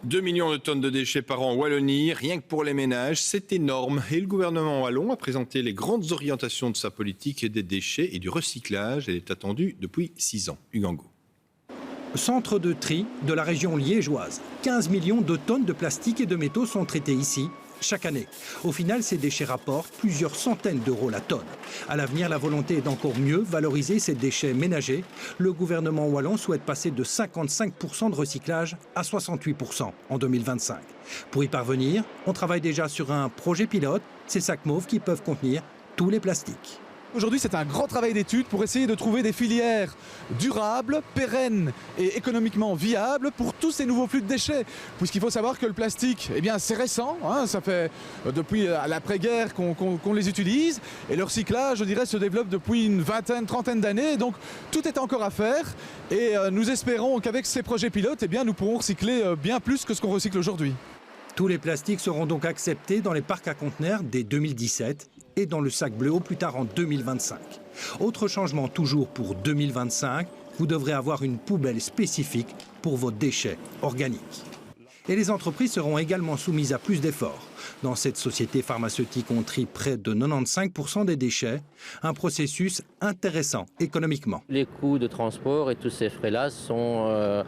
2 millions de tonnes de déchets par an en Wallonie, rien que pour les ménages, c'est énorme. Et le gouvernement wallon a présenté les grandes orientations de sa politique des déchets et du recyclage. Elle est attendue depuis 6 ans. Ugango. Centre de tri de la région liégeoise. 15 millions de tonnes de plastique et de métaux sont traités ici chaque année. Au final, ces déchets rapportent plusieurs centaines d'euros la tonne. À l'avenir, la volonté est d'encore mieux valoriser ces déchets ménagers. Le gouvernement wallon souhaite passer de 55% de recyclage à 68% en 2025. Pour y parvenir, on travaille déjà sur un projet pilote, ces sacs mauves qui peuvent contenir tous les plastiques. Aujourd'hui, c'est un grand travail d'étude pour essayer de trouver des filières durables, pérennes et économiquement viables pour tous ces nouveaux flux de déchets. Puisqu'il faut savoir que le plastique, eh bien, c'est récent, hein, ça fait depuis l'après-guerre qu'on les utilise. Et le recyclage, je dirais, se développe depuis une vingtaine, trentaine d'années. Donc, tout est encore à faire. Et nous espérons qu'avec ces projets pilotes, eh bien, nous pourrons recycler bien plus que ce qu'on recycle aujourd'hui. Tous les plastiques seront donc acceptés dans les parcs à conteneurs dès 2017 et dans le sac bleu au plus tard en 2025. Autre changement toujours pour 2025, vous devrez avoir une poubelle spécifique pour vos déchets organiques. Et les entreprises seront également soumises à plus d'efforts. Dans cette société pharmaceutique, on trie près de 95% des déchets, un processus intéressant économiquement. Les coûts de transport et tous ces frais-là sont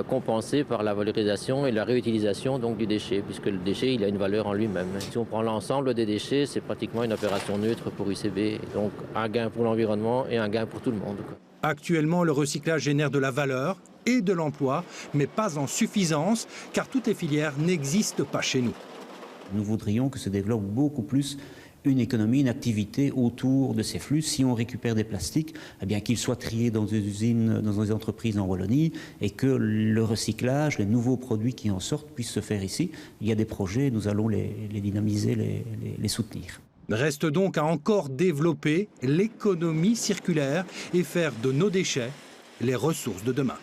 compensés par la valorisation et la réutilisation donc, du déchet, puisque le déchet il a une valeur en lui-même. Si on prend l'ensemble des déchets, c'est pratiquement une opération neutre pour UCB, donc un gain pour l'environnement et un gain pour tout le monde. Actuellement, le recyclage génère de la valeur et de l'emploi, mais pas en suffisance, car toutes les filières n'existent pas chez nous. Nous voudrions que se développe beaucoup plus une économie, une activité autour de ces flux. Si on récupère des plastiques, eh bien qu'ils soient triés dans des usines, dans des entreprises en Wallonie, et que le recyclage, les nouveaux produits qui en sortent puissent se faire ici. Il y a des projets, nous allons les dynamiser, les soutenir. Reste donc à encore développer l'économie circulaire et faire de nos déchets les ressources de demain.